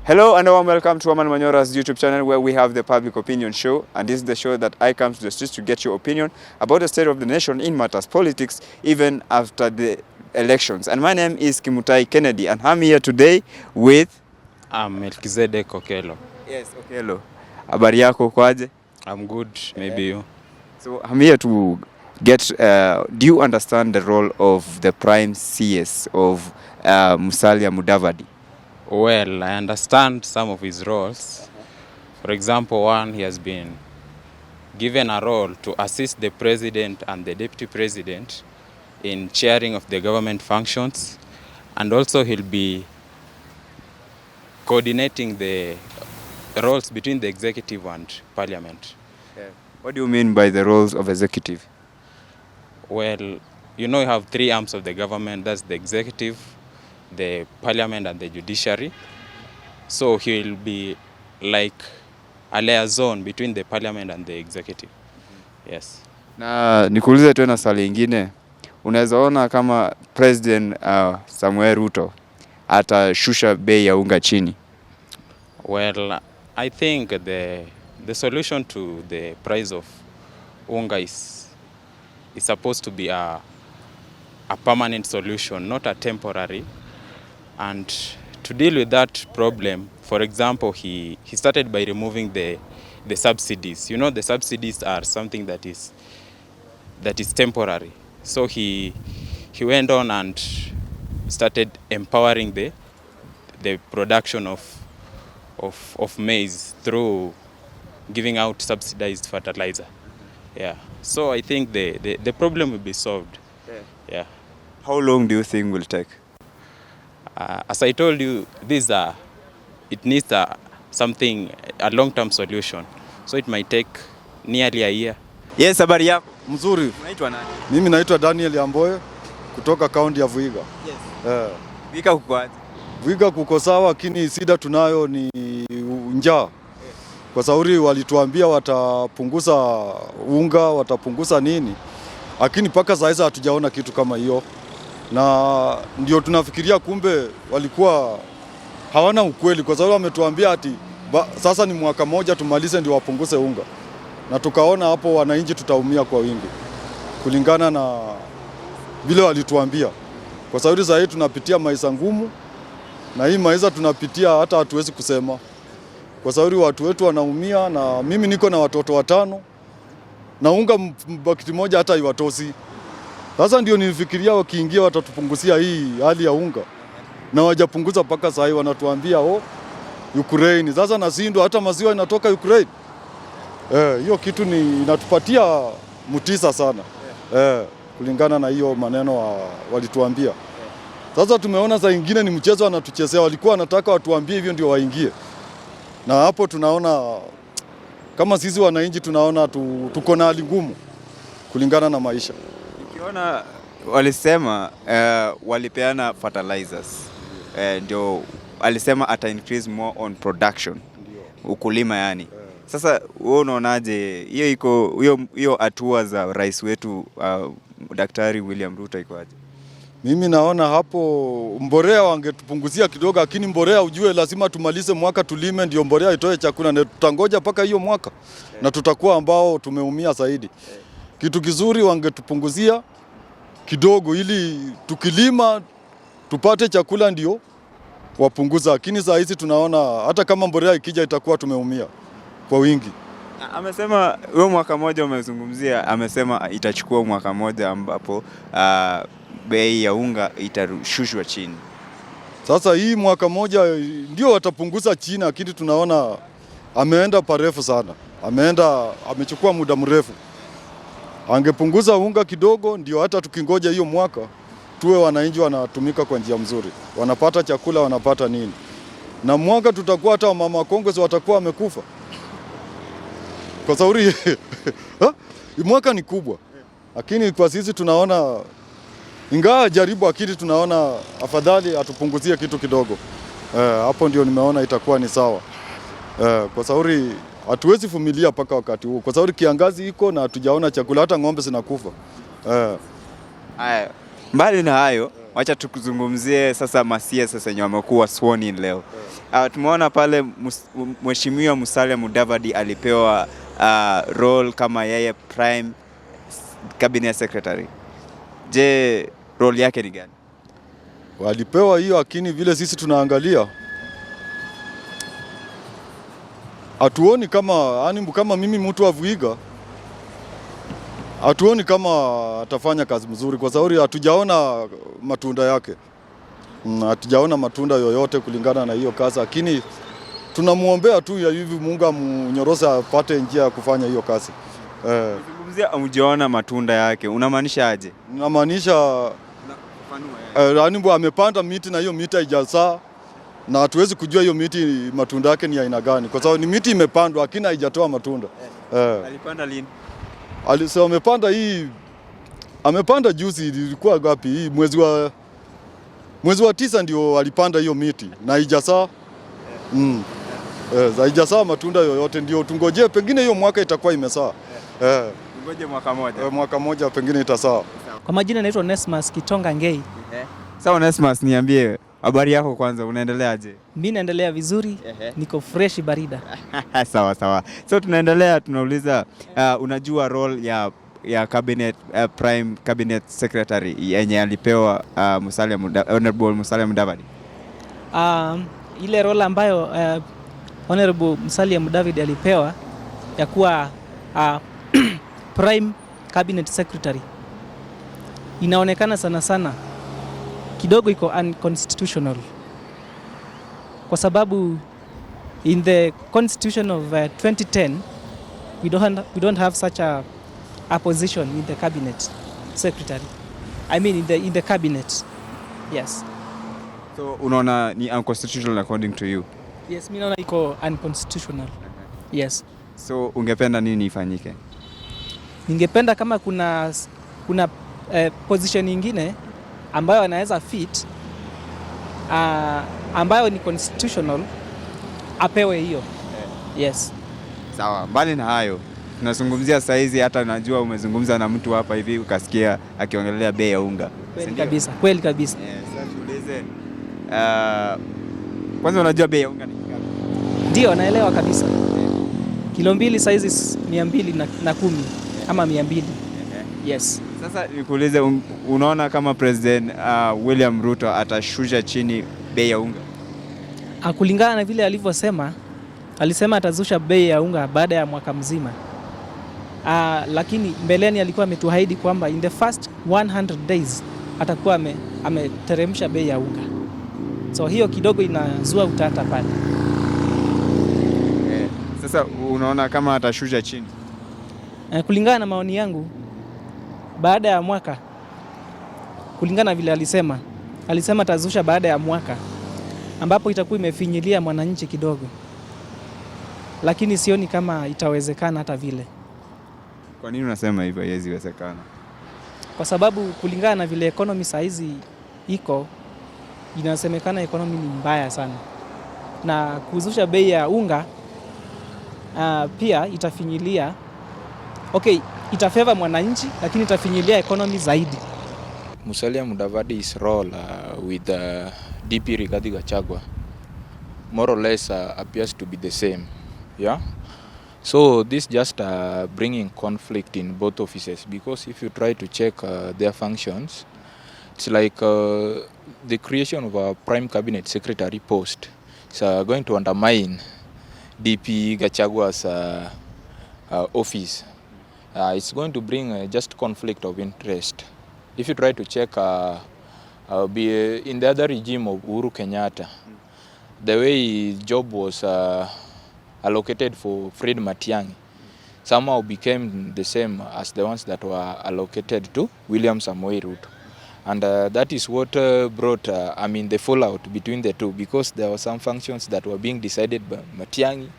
Hello and welcome to Herman Manyora's YouTube channel, where we have the public opinion show, and this is the show that I come to the streets to get your opinion about the state of the nation in matters politics, even after the elections. And my name is Kimutai Kennedy, and I'm here today with Melkizedek Okelo. Yes, Okelo. Habari yako kwaje? I'm good, maybe you. So I'm here to get, do you understand the role of the prime CS of Musalia Mudavadi? Well, I understand some of his roles. For example, one, he has been given a role to assist the president and the deputy president in chairing of the government functions, and also he'll be coordinating the roles between the executive and parliament. Yeah. What do you mean by the roles of executive? Well, you know, you have three arms of the government. That's the executive, the parliament, and the judiciary. So he will be like a liaison between the parliament and the executive. Yes. Na nikuulize tena swali lingine. Unaweza ona kama President Samuel Ruto atashusha bei ya unga chini? Well, I think the solution to the price of unga is supposed to be a permanent solution, not a temporary. And to deal with that problem, for example, he started by removing the subsidies. You know, the subsidies are something that is temporary. So he went on and started empowering the production of maize through giving out subsidized fertilizer. Yeah. So I think the problem will be solved. Yeah. How long do you think will take? As I told you, it needs a long-term solution. So it might take nearly a year. Yes, habari yako? Mzuri. Unaitwa nani? Mimi naitwa Daniel Yamboye kutoka kaunti ya Vihiga. Yes. Vihiga kuko aje? Vihiga kuko sawa, lakini shida tunayo ni njaa. Kwa sauri walituambia watapunguza unga, watapunguza nini. Lakini paka sasa hatujaona kitu kama hiyo. Na ndio tunafikiria kumbe walikuwa hawana ukweli, kwa sababu wametuambia ati sasa ni mwaka moja tumalize ndio wapunguze unga. Na tukaona hapo wananchi tutaumia kwa wingi kulingana na vile walituambia. Kwa sababu sasa hii tunapitia maisha ngumu, na hii maisha tunapitia hata hatuwezi kusema. Kwa sababu watu wetu wanaumia, na mimi niko na watoto 5 na unga bakiti moja hata iwatosi. Sasa ndio nilifikiria wakiingia watatupunguzia hii hali ya unga. Na wajapunguza paka sasa wanatuambia Ukraine. Sasa nashindwa, hata maziwa inatoka Ukraine. Hiyo kitu inatupatia mutisa sana. Kulingana na hiyo maneno walituambia. Sasa tumeona saa nyingine ni mchezo wanatuchezea, walikuwa wanataka watuambie hivyo ndio waingie. Na hapo tunaona kama sisi wananchi tunaona tuko na hali ngumu kulingana na maisha. Nikiona walisema walipeana fertilizers. Ndio alisema ata increase more on production. Ukulima yani. Sasa wewe unaonaje hiyo hatua za rais wetu Daktari William Ruto iko aje? Mimi naona hapo mborea wangetupunguzia kidogo, lakini mborea ujue lazima tumalize mwaka tulime ndio mborea itoe chakula, na tutangoja paka hiyo mwaka na tutakuwa ambao tumeumia zaidi. Kitu kizuri wangetupunguzia kidogo ili tukilima tupate chakula ndio wapunguza, lakini saa hizi tunaona hata kama mborea ikija itakuwa tumeumia kwa wingi. Amesema wewe mwaka moja umezungumzia, amesema itachukua mwaka moja ambapo bei ya unga itashushwa chini. Sasa hii mwaka moja ndio watapunguza chini, lakini tunaona ameenda parefu sana. Amechukua muda mrefu. Angepunguza unga kidogo ndio hata tukingoja hiyo mwaka tuwe wananchi wanatumika kwa njia mzuri. Wanapata chakula, wanapata nini. Na mwaka tutakuwa hata mama Kongwe watakuwa wamekufa. Kwa sababu mwaka ni kubwa. Lakini kwa sisi tunaona ingawa jaribu, akili tunaona afadhali atupunguzie kitu kidogo. Hapo ndio nimeona itakuwa ni sawa. Kwa sababu hatuwezi vumilia paka wakati huo. Kwa sababu kiangazi iko na hatujaona chakula, hata ng'ombe zinakufa. Mbali na hayo, wacha tukuzungumzie sasa masia sasa wenye wamekuwa sworn in leo. Tumeona pale Mheshimiwa Musalia Mudavadi alipewa role kama yeye prime cabinet secretary. Je, role yake ni gani? Walipewa hiyo, lakini vile sisi tunaangalia hatuoni kama mimi mtu wa Vihiga, hatuoni kama atafanya kazi mzuri kwa sababu hatujaona matunda yake. Hatujaona matunda yoyote kulingana na hiyo kazi, lakini tunamuombea tu ya hivi Mungu amnyoroshe apate njia ya kufanya hiyo kazi. Zungumzia hujaona matunda yake, unamaanisha aje? Unamaanisha amepanda miti na hiyo miti haijazaa, na hatuwezi kujua hiyo miti matunda yake ni aina gani kwa sababu ni miti imepandwa lakini haijatoa matunda. Alipanda lini? Alisema amepanda juzi, ilikuwa gapi hii mwezi wa 9 ndio alipanda hiyo miti na haijazaa. Haijazaa matunda yoyote, ndio tungojee pengine hiyo mwaka itakuwa imezaa. Tungoje mwaka moja. Mwaka moja pengine itazaa. Kwa majina naitwa Onesmus Kitonga Ngei. Sawa Onesmus, niambie habari yako kwanza, unaendeleaje? Mimi naendelea vizuri, niko fresh barida. Sawa. So tunaendelea, tunauliza unajua role ya cabinet prime cabinet secretary yenye alipewa Honorable Musalia Mudavadi? Ile role ambayo Honorable Musalia Mudavadi alipewa ya kuwa prime cabinet secretary inaonekana sana kidogo iko unconstitutional, kwa sababu in the constitution of 2010 we don't have such a position in the cabinet secretary. I mean in the cabinet. Yes. So unaona ni unconstitutional according to you? Yes, mimi naona iko unconstitutional. Yes. So ungependa nini ifanyike? Ningependa kama kuna position nyingine ambayo anaweza fit ambayo ni constitutional apewe hiyo. Yes. Sawa, mbali na hayo tunazungumzia saizi, hata najua umezungumza na mtu hapa hivi ukasikia akiongelea bei ya unga. Kweli kabisa. Sasa tuulize kwanza, unajua bei ya unga ni ngapi? Ndio, naelewa kabisa. Kilo mbili saizi 210 ama 200. Yes. Sasa nikuulize, unaona kama President William Ruto atashusha chini bei ya unga? Kulingana na vile alivyosema, alisema atazusha bei ya unga baada ya mwaka mzima. Lakini mbeleni alikuwa ametuahidi kwamba in the first 100 days atakuwa ameteremsha bei ya unga. So hiyo kidogo inazua utata pale. Sasa unaona kama atashusha chini? Kulingana na maoni yangu, baada ya mwaka, kulingana vile alisema atazusha baada ya mwaka, ambapo itakuwa imefinyilia mwananchi kidogo, lakini sioni kama itawezekana hata vile. Kwa nini unasema hivyo haiwezekana? Kwa sababu kulingana na vile economy saizi iko, inasemekana economy ni mbaya sana, na kuzusha bei ya unga pia itafinyilia, itafeva mwananchi lakini itafinyilia economy zaidi. Musalia Mudavadi's role with DP Rigathi Gachagua more or less appears to be the same. Yeah. So this just bringing conflict in both offices, because if you try to check their functions, it's like the creation of a prime cabinet secretary post is going to undermine DP Gachagua's office. It's going to bring just conflict of interest. If you try to check in the other regime of Uhuru Kenyatta, the way job was allocated for Fred Matiang'i somehow became the same as the ones that were allocated to William Samoei Ruto. And that is what brought the fallout between the two, because there were some functions that were being decided by Matiang'i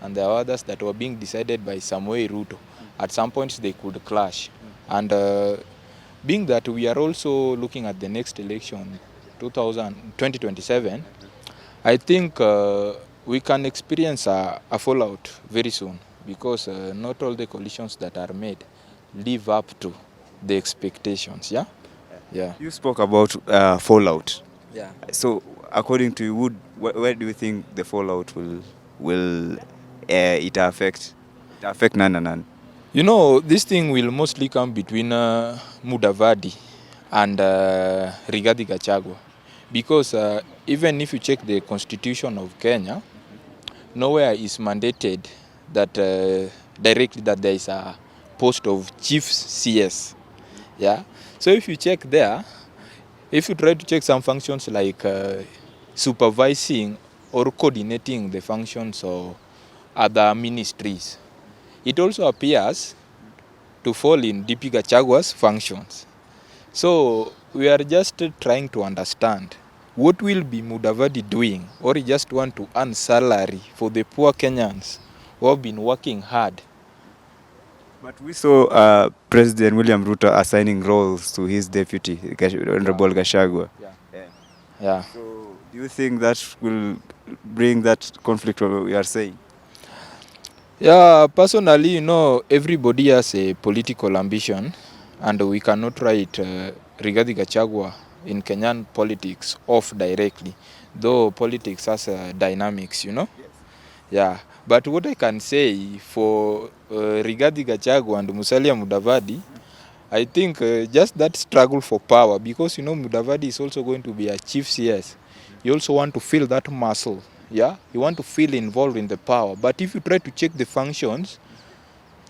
and there are others that were being decided by Samoei Ruto. At some points they could clash. And being that we are also looking at the next election, 2027, I think we can experience a fallout very soon, because not all the coalitions that are made live up to the expectations. Yeah. Yeah. You spoke about fallout. Yeah. So, according to you, where do you think the fallout will it affect? It affect none. You know, this thing will mostly come between Mudavadi and Rigathi Gachagua, because even if you check the constitution of Kenya, nowhere is mandated that directly that there is a post of chief CS. Yeah. So if you check there, if you try to check some functions like supervising or coordinating the functions of other ministries, it also appears to fall in DP Gachagua's functions. So we are just trying to understand what will be Mudavadi doing, or he just want to earn salary for the poor Kenyans who have been working hard. But we saw President William Ruto assigning roles to his deputy, Honorable Gachagua. Yeah. So, do you think that will bring that conflict we are saying? Yeah, personally, you know, everybody has a political ambition, and we cannot write Rigathi Gachagua in Kenyan politics off directly, though politics has dynamics, you know. Yes. Yeah, but what I can say for Rigathi Gachagua and Musalia Mudavadi, I think just that struggle for power, because you know Mudavadi is also going to be a chief CS. You also want to feel that muscle, yeah? You want to feel involved in the power. But if you try to check the functions,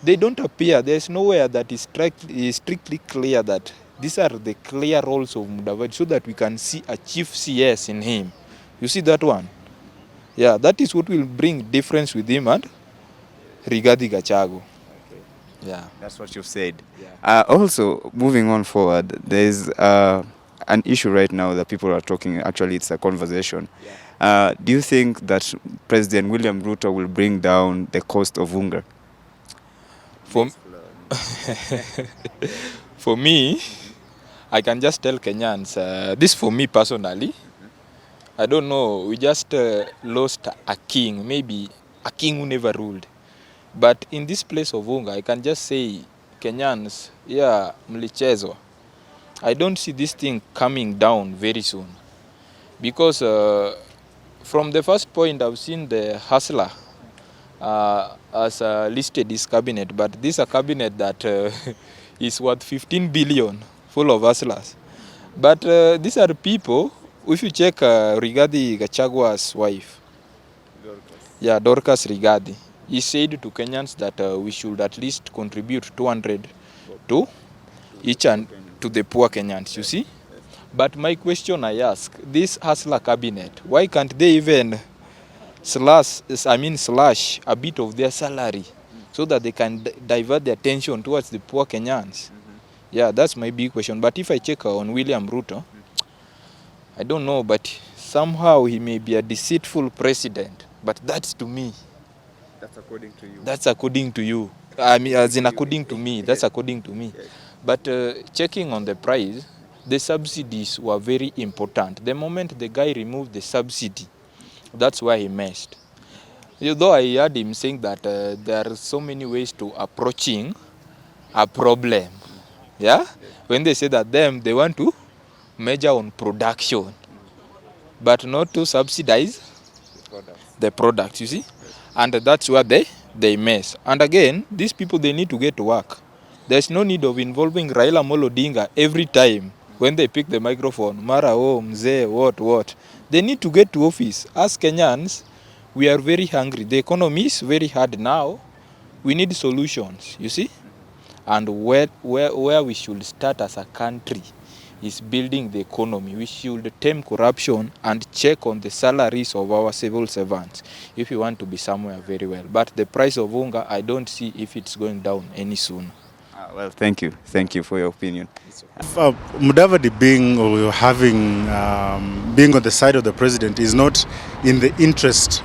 they don't appear. There's nowhere that is strictly clear that these are the clear roles of Mudavadi, so that we can see a chief CS in him. You see that one? Yeah, that is what will bring difference with him and Rigathi Gachagua. Yeah. That's what you've said. Yeah. Also, moving on forward, there's an issue right now that people are talking. Actually, it's a conversation. Yeah. Do you think that President William Ruto will bring down the cost of unga? For me, I can just tell Kenyans, this for me personally, I don't know, we just lost a king, maybe a king who never ruled. But in this place of unga, I can just say, Kenyans, yeah, mlichezwa. I don't see this thing coming down very soon. Because from the first point, I've seen the hustler as listed his cabinet. But this is a cabinet that is worth 15 billion, full of hustlers. But these are people, if you check Rigathi Gachagua's wife, Dorcas Rigathi, he said to Kenyans that we should at least contribute 200 to each and to the poor Kenyans, you see. But my question I ask, this hustler cabinet, why can't they even slash a bit of their salary so that they can divert their attention towards the poor Kenyans? Yeah, that's my big question. But if I check on William Ruto, I don't know, but somehow he may be a deceitful president. But that's to me. That's according to you. That's according to you. I mean, as in according to me. That's according to me. But checking on the price, the subsidies were very important. The moment the guy removed the subsidy, that's why he messed. Although I heard him saying that there are so many ways to approaching a problem. Yeah? When they say that they want to measure on production, but not to subsidize the products, you see? And that's where they mess. And again, these people, they need to get to work. There's no need of involving Raila Amolo Odinga every time when they pick the microphone. Mara, oh, mzee, what. They need to get to office. As Kenyans, we are very hungry. The economy is very hard now. We need solutions, you see? And where we should start as a country is building the economy. We should tame corruption and check on the salaries of our civil servants if we want to be somewhere very well. But the price of unga, I don't see if it's going down any soon. Well, thank you. Thank you for your opinion. Mudavadi being or having being on the side of the president is not in the interest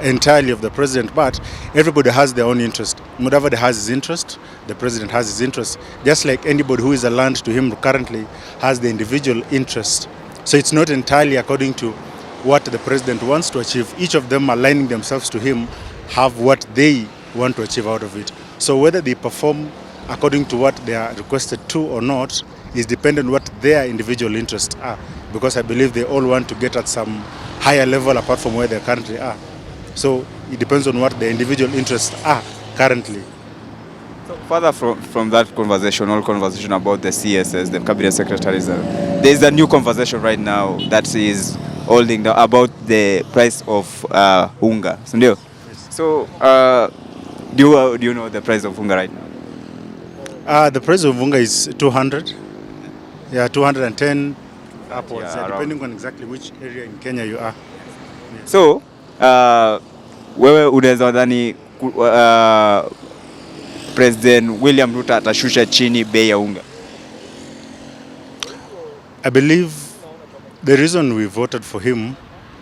entirely of the president, but everybody has their own interest. Mudavadi has his interest, the president has his interest, just like anybody who is aligned to him currently has the individual interest. So it's not entirely according to what the president wants to achieve. Each of them aligning themselves to him have what they want to achieve out of it. So whether they perform according to what they are requested to or not is dependent on what their individual interests are, because I believe they all want to get at some higher level apart from where they currently are. So it depends on what the individual interests are currently. So further from that conversation about the CSS, the cabinet secretaries, there is a new conversation right now that is holding about the price of unga. So do you know the price of unga right now? The price of unga is 200. Yeah, 210 upwards, Yeah, depending on exactly which area in Kenya you are. So wewe unaweza dhani President William Ruto atashusha chini bei ya unga? I believe the reason we voted for him,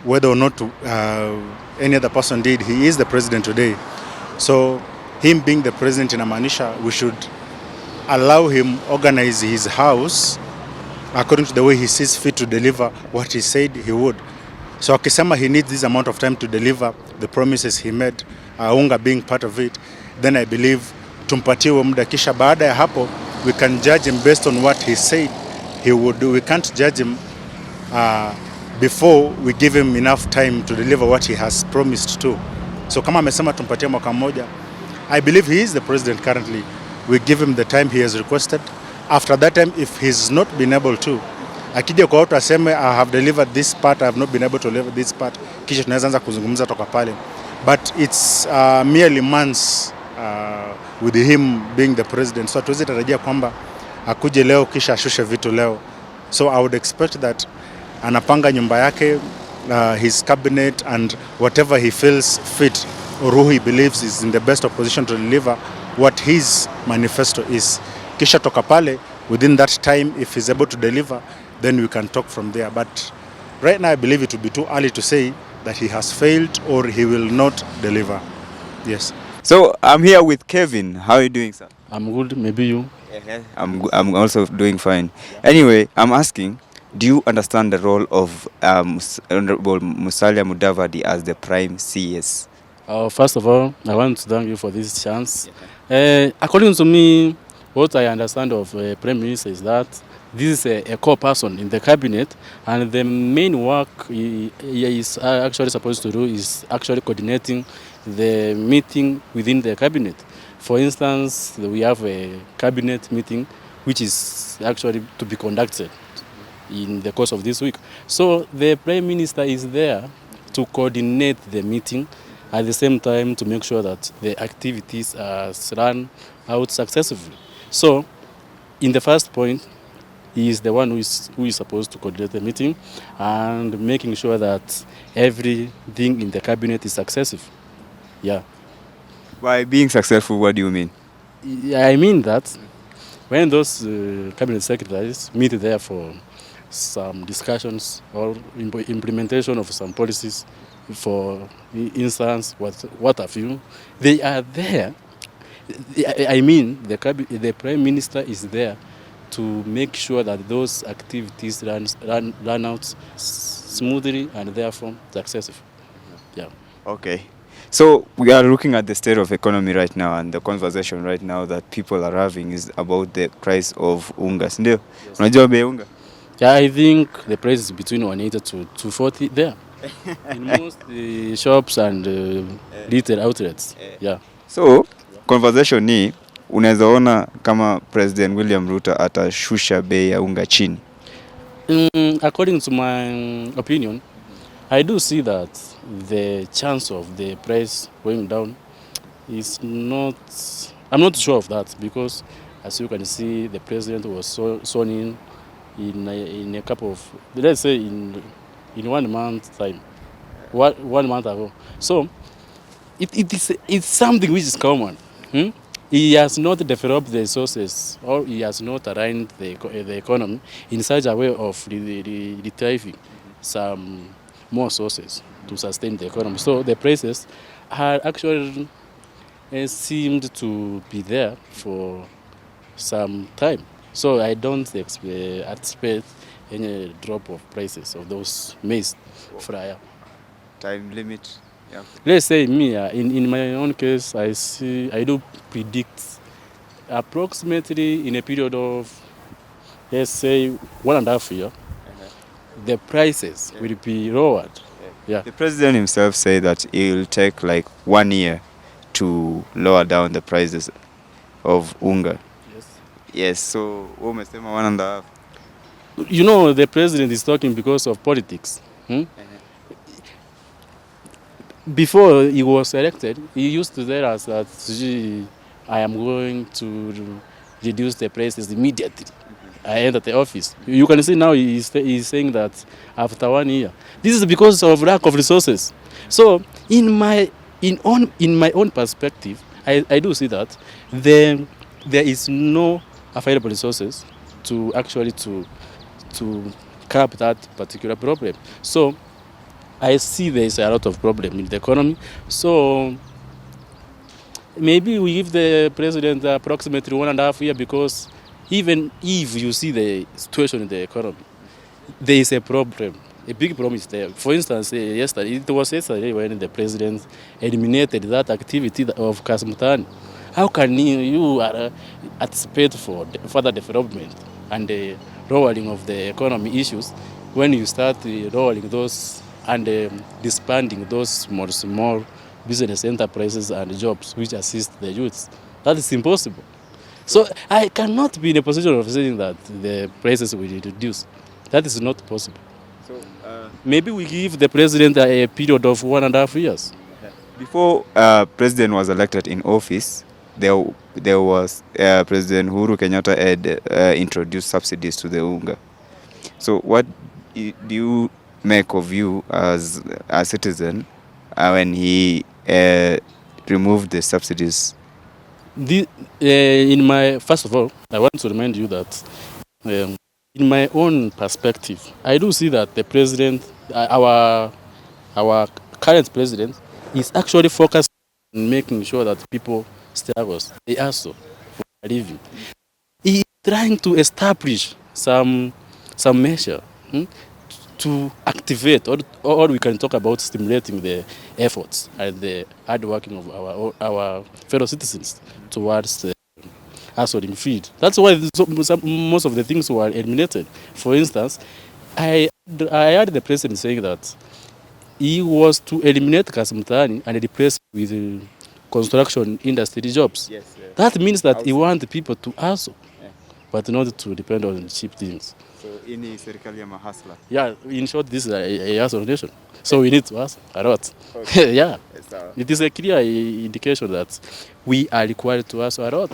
whether or not any other person did, he is the president today. So him being the president inamaanisha we should allow him organize his house according to the way he sees fit to deliver what he said he would. So akisema he needs this amount of time to deliver the promises he made, unga being part of it, then I believe tumpatie huo muda, kisha baada ya hapo we can judge him based on what he said he would do. We can't judge him before we give him enough time to deliver what he has promised to. So kama amesema tumpatie mwaka mmoja, I believe he is the president currently. We give him the time he has requested. After that time, if he's not been able to, akija kwa watu aseme I have delivered this part, I have not been able to deliver this part, kisha tunaweza anza kuzungumza toka pale. But it's merely months with him being the president. So hatuwezi tarajia kwamba akuje leo kisha ashushe vitu leo. So I would expect that anapanga nyumba yake, his cabinet and whatever he feels fit or who he believes is in the best opposition to deliver what his manifesto is. Kisha toka pale, within that time, if he's able to deliver, then we can talk from there. But right now, I believe it would be too early to say that he has failed or he will not deliver. Yes. So I'm here with Kevin. How are you doing, sir? I'm good, maybe you? I'm also doing fine. Anyway, I'm asking, do you understand the role of Honorable Musalia Mudavadi as the Prime CS? First of all, I want to thank you for this chance. According to me, what I understand of Prime Minister is that this is a core person in the cabinet, and the main work he is actually supposed to do is actually coordinating the meeting within the cabinet. For instance, we have a cabinet meeting which is actually to be conducted in the course of this week. So the Prime Minister is there to coordinate the meeting, at the same time to make sure that the activities are run out successfully. So in the first point, he is the one who is supposed to coordinate the meeting and making sure that everything in the cabinet is successful. Yeah. By being successful, what do you mean? I mean that when those cabinet secretaries meet there for some discussions or implementation of some policies, for instance, what have you, they are there. I mean, the Prime Minister is there to make sure that those activities run out smoothly and therefore successful. Yeah. Okay. So we are looking at the state of economy right now, and the conversation right now that people are having is about the price of unga. Ndio? Unajua bei unga? Yeah, I think the price is between 180 to 240 there. In most shops and retail outlets. Yeah. So conversation ni unaweza ona kama President William Ruto atashusha bei ya unga chini? According to my opinion, I do see that the chance of the price going down is not, I'm not sure of that, because as you can see, the president was sworn in a couple of, let's say in 1 month time, 1 month ago. So it's something which is common. He has not developed the resources, or he has not aligned the economy in such a way of retrieving some more sources to sustain the economy. So the prices are actually seemed to be there for some time. So I don't expect any drop of prices of those maize flour. Time limit? Yeah. Let's say me, in my own case, I do predict approximately in a period of, let's say, 1.5 years, the prices will be lowered. Yeah. The president himself said that it will take like 1 year to lower down the prices of unga. Yes. Yes, so umesema 1.5. You know, the president is talking because of politics. Before he was elected, he used to tell us that I am going to reduce the prices immediately. I enter the office. You can see now he's saying that after 1 year. This is because of lack of resources. So in my own perspective, I do see that there is no available resources to actually to curb that particular problem. So I see there is a lot of problem in the economy. So maybe we give the president approximately 1.5 years, because even if you see the situation in the economy, there is a problem. A big problem is there. For instance, it was yesterday when the president eliminated that activity of Kasmutani. How can you anticipate for further development and the lowering of the economy issues when you start lowering those and disbanding those small business enterprises and jobs which assist the youths? That is impossible. So I cannot be in a position of saying that the prices will reduce. That is not possible. So maybe we give the president a period of 1.5 years. before president was elected in office, there was President Uhuru Kenyatta had introduced subsidies to the unga. So what do you make of you as a citizen when he removed the subsidies? First of all, I want to remind you that in my own perspective, I do see that the president, our current president, is actually focused on making sure that people struggles, they also for a living. He is trying to establish some measure to activate, or we can talk about stimulating the efforts and the hard working of our fellow citizens towards the hustling field. That's why most of the things were eliminated. For instance, I heard the president saying that he was to eliminate Kasmutani and replace it with construction industry jobs. Yes. That means that he wants people to hustle, but not to depend on cheap things. So ini serikali ya mahasla. Yeah, in short, this is a hustle nation. So we need to hustle a lot. Okay. Yeah. It is a clear indication that we are required to hustle a lot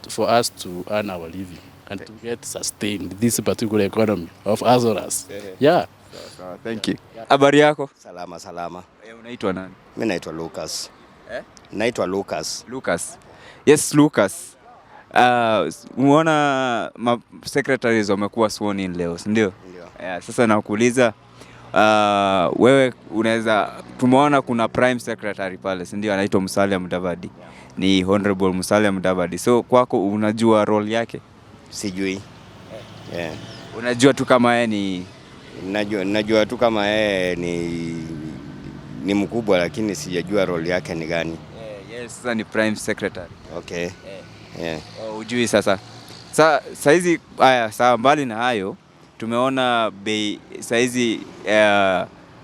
for us to earn our living and to get sustained this particular economy of hustlers. Yeah. Sawa, thank you. Habari yako? Salama. Unaitwa nani? Mimi naitwa Lucas. Naitwa Lucas. Lucas. Yes, Lucas. Umeona secretaries wamekuwa sworn in leo, ndio? Ndio. Sasa nakuuliza wewe tumeona kuna prime secretary pale, ndio, anaitwa Musalia Mudavadi. Ni Honorable Musalia Mudavadi. So kwako unajua role yake? Sijui. Unajua tu kama yeye ni Najua tu kama yeye ni mkubwa, lakini sijajua role yake ni gani. Yes, sasa ni prime secretary. Okay. Ujui sasa. Saizi sawa, mbali na hayo tumeona bei saizi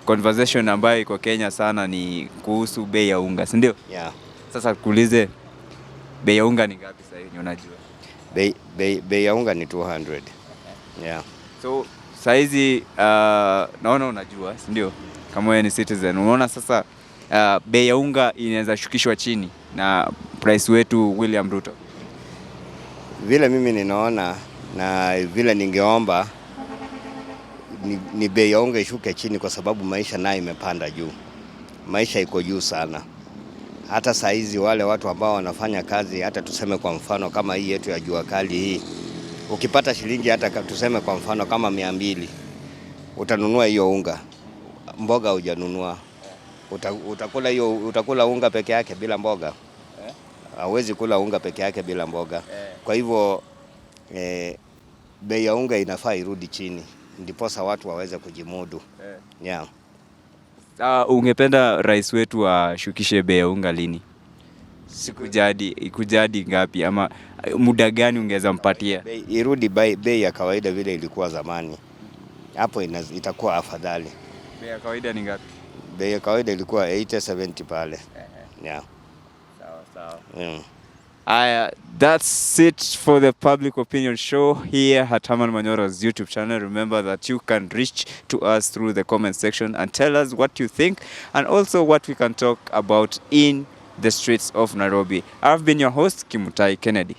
conversation ambayo iko Kenya sana ni kuhusu bei ya unga, si ndio? Yeah. Sasa kuulize bei ya unga ni ngapi sasa hivi unajua? Bei ya unga ni 200. Yeah. So saizi naona unajua, si ndio? Kama wewe ni citizen, unaona sasa bei ya unga inaweza shukishwa chini na price wetu William Ruto. Vile mimi ninaona na vile ningeomba ni bei ya unga ishuke chini, kwa sababu maisha nayo imepanda juu. Maisha iko juu sana. Hata saizi wale watu ambao wanafanya kazi, hata tuseme kwa mfano kama hii yetu ya jua kali hii, ukipata shilingi hata tuseme kwa mfano kama 200, utanunua hiyo unga. Mboga hujanunua. Utakula unga peke yake bila mboga? Hauwezi kula unga peke yake bila mboga. Kwa hivyo bei ya unga inafaa irudi chini, ndiposa watu waweze kujimudu. Ungependa rais wetu ashukishe bei ya unga lini? Ikujadi ngapi ama muda gani ungeweza mpatia? Irudi bei ya kawaida vile ilikuwa zamani, hapo itakuwa afadhali. Bei ya kawaida ni ngapi? Bei ya kawaida ilikuwa 80-70 pale. Yeah. Sawa. That's it for the public opinion show here at Herman Manyora's YouTube channel. Remember that you can reach to us through the comment section and tell us what you think and also what we can talk about in the streets of Nairobi. I've been your host, Kimutai Kennedy.